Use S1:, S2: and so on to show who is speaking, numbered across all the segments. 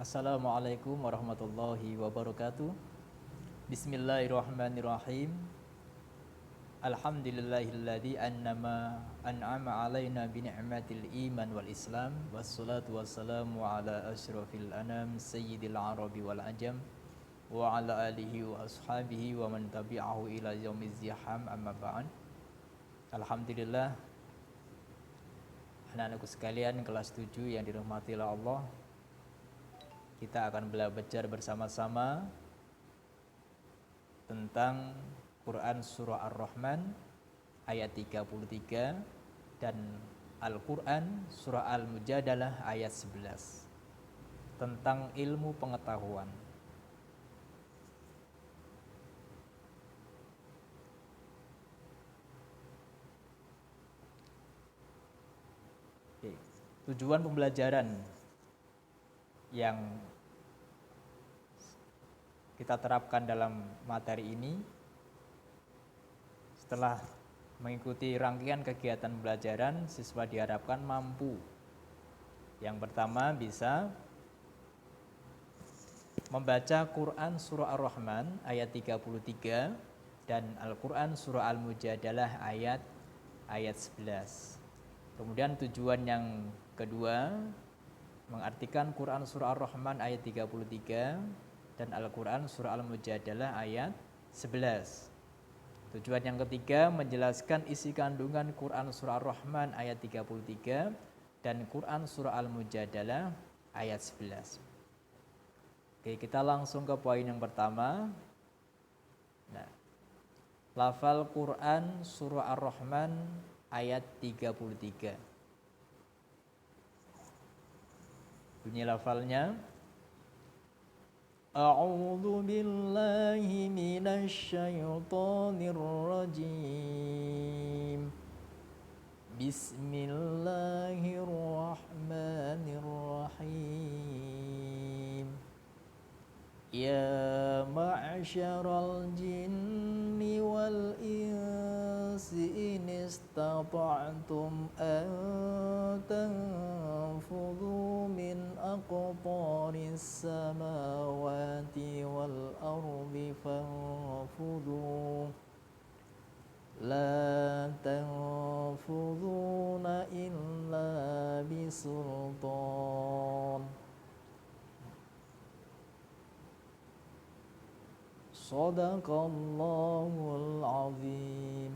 S1: Assalamualaikum warahmatullahi wabarakatuh. Bismillahirrahmanirrahim. Alhamdulillahilladzi an'ama alaina bi ni'matil iman wal islam wassalatu wassalamu ala asyrafil anam sayyidil arabi wal ajam wa ala alihi wa ashabihi wa man tabi'ahu ila yaumiz ziham amma ba'd. Alhamdulillah, anak-anakku sekalian kelas 7 yang dirahmati Allah, kita akan belajar bersama-sama tentang Quran Surah Ar-Rahman ayat 33 dan Al-Quran Surah Al-Mujadalah ayat 11 tentang ilmu pengetahuan. Oke. Tujuan pembelajaran yang kita terapkan dalam materi ini, setelah mengikuti rangkaian kegiatan pembelajaran, siswa diharapkan mampu. Yang pertama, bisa membaca Quran Surah Ar-Rahman ayat 33 dan Al-Quran Surah Al-Mujadalah ayat 11. Kemudian tujuan yang kedua, mengartikan Quran Surah Ar-Rahman ayat 33 dan Al-Quran Surah Al-Mujadalah ayat 11. Tujuan yang ketiga, menjelaskan isi kandungan Quran Surah Ar-Rahman ayat 33 dan Quran Surah Al-Mujadalah ayat 11. Oke, kita langsung ke poin yang pertama. Nah, lafal Quran Surah Ar-Rahman ayat 33. Bunyi lafalnya, A'udzu billahi minasy syaithanir rajim. Bismillahirrahmanirrahim. Ya ma'syaral jinni wal insi in istata'tum an tanfudhu min aqtaris samawati wal ardi fanfudhu la tanfudhuna illa bisultan. Shadaqallahul azim.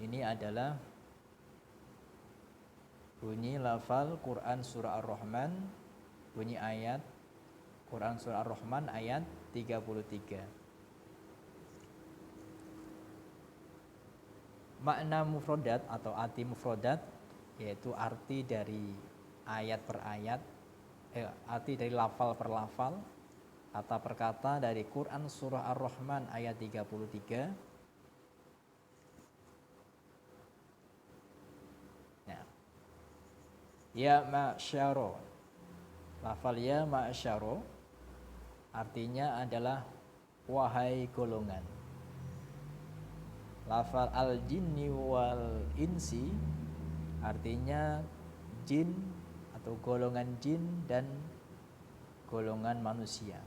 S1: Ini adalah bunyi lafal Quran Surah Ar-Rahman, bunyi ayat Quran Surah Ar-Rahman ayat 33. Makna mufradat atau arti mufradat yaitu arti dari ayat per ayat, arti dari lafal per lafal, kata per kata dari Quran Surah Ar-Rahman ayat 33. Ya ma'syaro, lafal ya ma'syaro artinya adalah wahai golongan. Lafal al-jinni wal insi artinya jin atau golongan jin dan golongan manusia.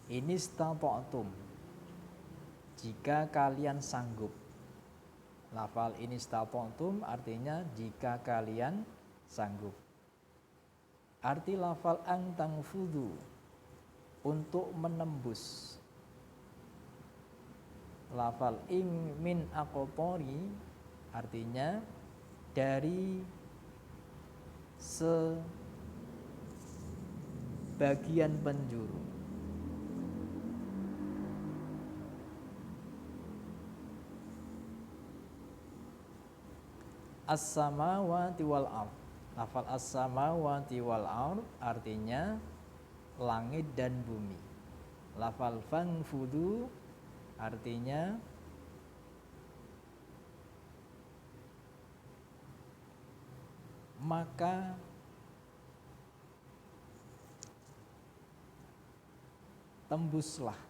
S1: Ini istata'tum, jika kalian sanggup. Lafal ini istata'tum artinya jika kalian sanggup. Arti lafal an tanfudhu, untuk menembus. Lafal ing min aqtari artinya dari sebagian penjuru. As-samawati wal ard. Lafal as-samawati wal ard artinya langit dan bumi. Lafal fanfudu artinya maka tembuslah.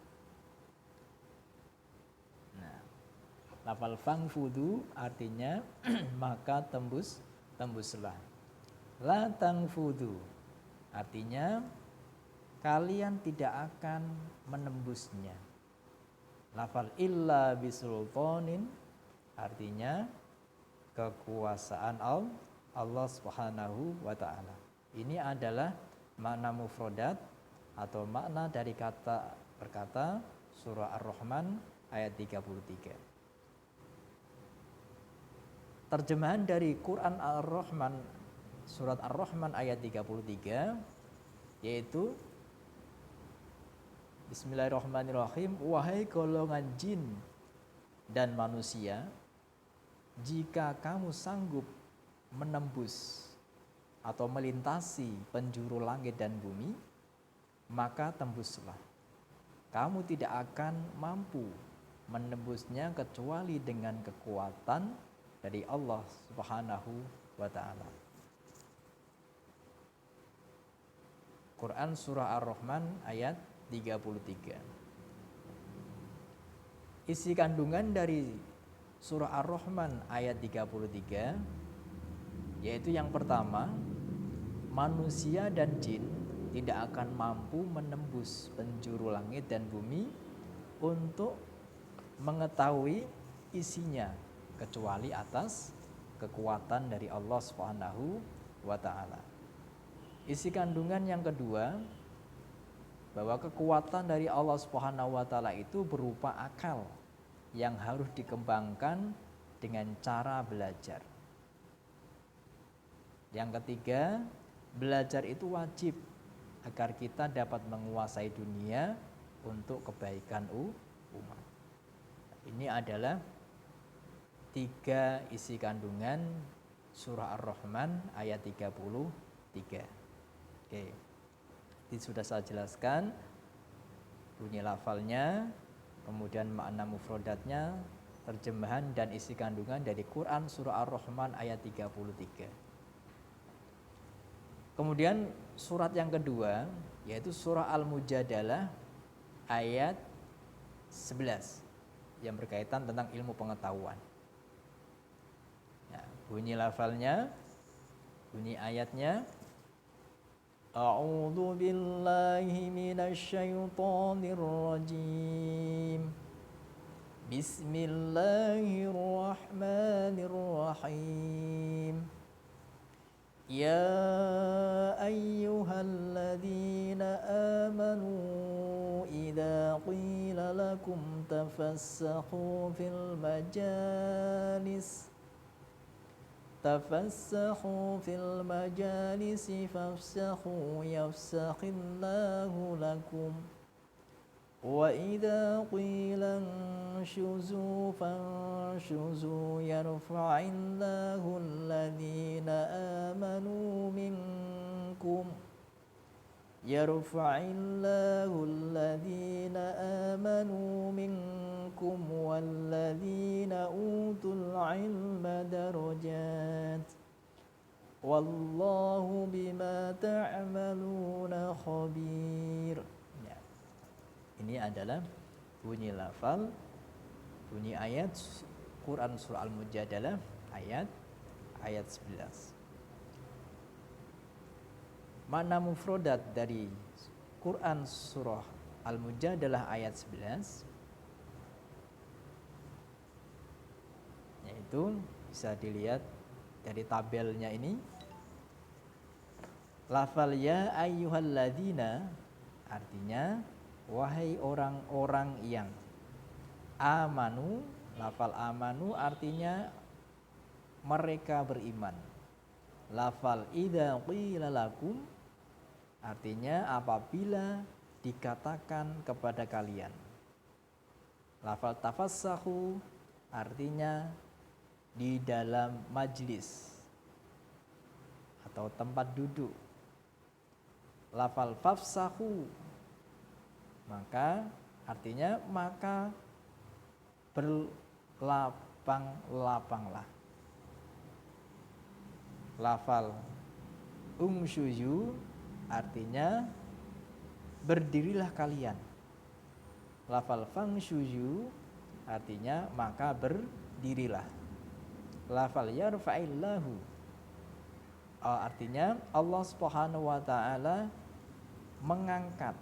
S1: Nah, lafal fangfudu artinya maka tembuslah. la tangfudu. Artinya kalian tidak akan menembusnya. Lafal illa bisultanin artinya kekuasaan Allah Subhanahu wa taala. Ini adalah makna mufradat atau makna dari kata perkata surah Ar-Rahman ayat 33. Terjemahan dari Quran Ar-Rahman surat Ar-Rahman ayat 33 yaitu Bismillahirrahmanirrahim. Wahai golongan jin dan manusia, jika kamu sanggup menembus atau melintasi penjuru langit dan bumi, maka tembuslah. Kamu tidak akan mampu menembusnya kecuali dengan kekuatan dari Allah Subhanahu wa taala. Quran surah Ar-Rahman ayat 33. Isi kandungan dari surah Ar-Rahman ayat 33 yaitu yang pertama, manusia dan jin tidak akan mampu menembus penjuru langit dan bumi untuk mengetahui isinya kecuali atas kekuatan dari Allah Subhanahu wa taala. Isi kandungan yang kedua, bahwa kekuatan dari Allah Subhanahu wa taala itu berupa akal yang harus dikembangkan dengan cara belajar. Yang ketiga, belajar itu wajib agar kita dapat menguasai dunia untuk kebaikan umat. Ini adalah 3 isi kandungan surah Ar-Rahman ayat 33. Oke. Ini sudah saya jelaskan bunyi lafalnya, kemudian makna mufradatnya, terjemahan dan isi kandungan dari Quran surah Ar-Rahman ayat 33. Kemudian surat yang kedua yaitu surah Al-Mujadalah ayat 11 yang berkaitan tentang ilmu pengetahuan. Ya, bunyi lafalnya, bunyi ayatnya, A'udzu billahi minasyaitonir rajim. Bismillahirrahmanirrahim. Ya ayyuhalladzina amanu idza qila lakum tafassahu fil majalisi fafsahu yafsahillahu lakum wa idza qila anshuzu fanshuzu yarfa'illahu alladhina amanu minkum walladzina utul ilma darajat wallahu bima ta'maluna khabir. Ya. Ini adalah bunyi lafal, bunyi ayat Quran surah Al-Mujadalah ayat 11. Makna mufradat dari Quran surah Al-Mujadalah ayat 11 yaitu bisa dilihat dari tabelnya ini. Lafal ya ayyuhalladzina artinya wahai orang-orang yang amanu. Lafal amanu artinya mereka beriman. Lafal idza qila lakum artinya apabila dikatakan kepada kalian. Lafal tafassahu artinya di dalam majlis atau tempat duduk. Lafal fafsahu maka artinya maka berlapang-lapanglah. Lafal umsyuzu artinya berdirilah kalian. Lafal fangsyuzu artinya maka berdirilah. Lafal yarfa'illahu Artinya Allah Subhanahu wa taala mengangkat.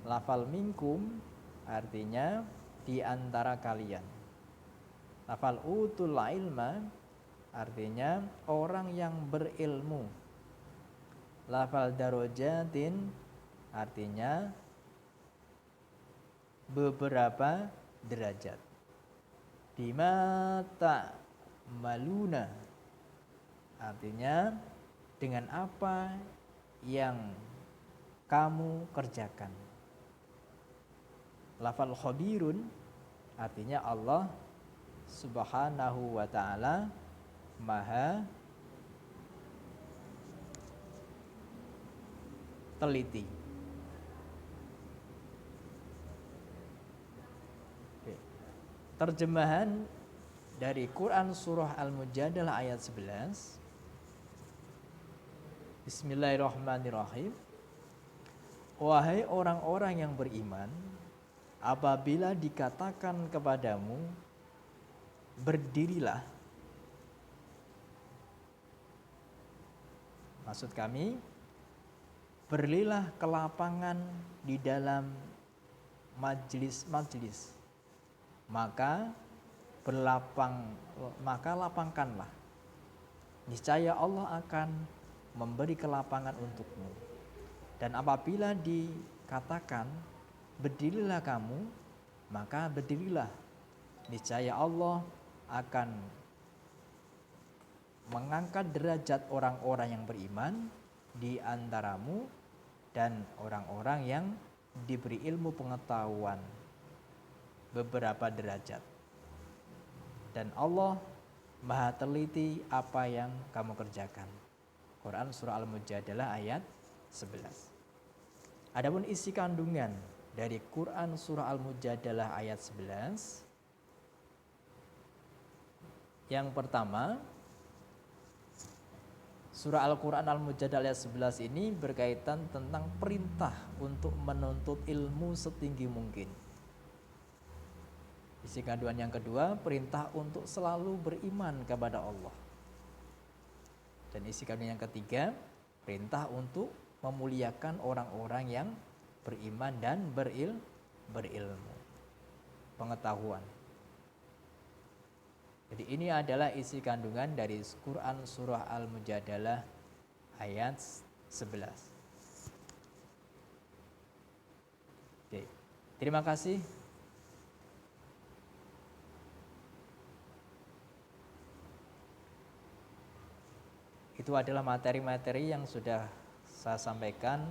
S1: Lafal minkum artinya di antara kalian. Lafal utul ilma artinya orang yang berilmu. Lafal darajatin artinya beberapa derajat. Bima ta'maluna artinya dengan apa yang kamu kerjakan. Lafal khabirun artinya Allah Subhanahu wa ta'ala maha teliti. Terjemahan dari Quran surah Al-Mujadalah ayat 11. Bismillahirrahmanirrahim. Wahai orang-orang yang beriman, apabila dikatakan kepadamu berdirilah, maksud kami berilah ke lapangan di dalam majlis-majlis, maka lapangkanlah, niscaya Allah akan memberi kelapangan untukmu. Dan apabila dikatakan berdirilah kamu, maka berdirilah, niscaya Allah akan mengangkat derajat orang-orang yang beriman di antaramu dan orang-orang yang diberi ilmu pengetahuan beberapa derajat. Dan Allah maha teliti apa yang kamu kerjakan. Quran surah Al-Mujadalah ayat 11. Adapun isi kandungan dari Quran surah Al-Mujadalah ayat 11, yang pertama, surah Al-Quran Al-Mujadalah ayat 11 ini berkaitan tentang perintah untuk menuntut ilmu setinggi mungkin. Isi kandungan yang kedua, perintah untuk selalu beriman kepada Allah. Dan isi kandungan yang ketiga, perintah untuk memuliakan orang-orang yang beriman dan berilmu, pengetahuan. Jadi ini adalah isi kandungan dari Quran surah Al-Mujadalah ayat 11. Oke. Terima kasih. Itu adalah materi-materi yang sudah saya sampaikan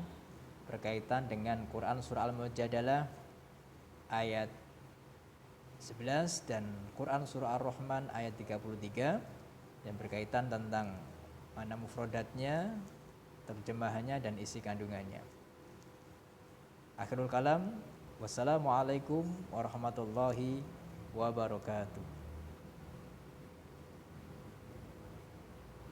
S1: berkaitan dengan Quran surah Al-Mujadalah ayat 11 dan Quran surah Ar-Rahman ayat 33 yang berkaitan tentang mana mufradatnya, terjemahannya dan isi kandungannya. Akhirul kalam, wassalamualaikum warahmatullahi wabarakatuh.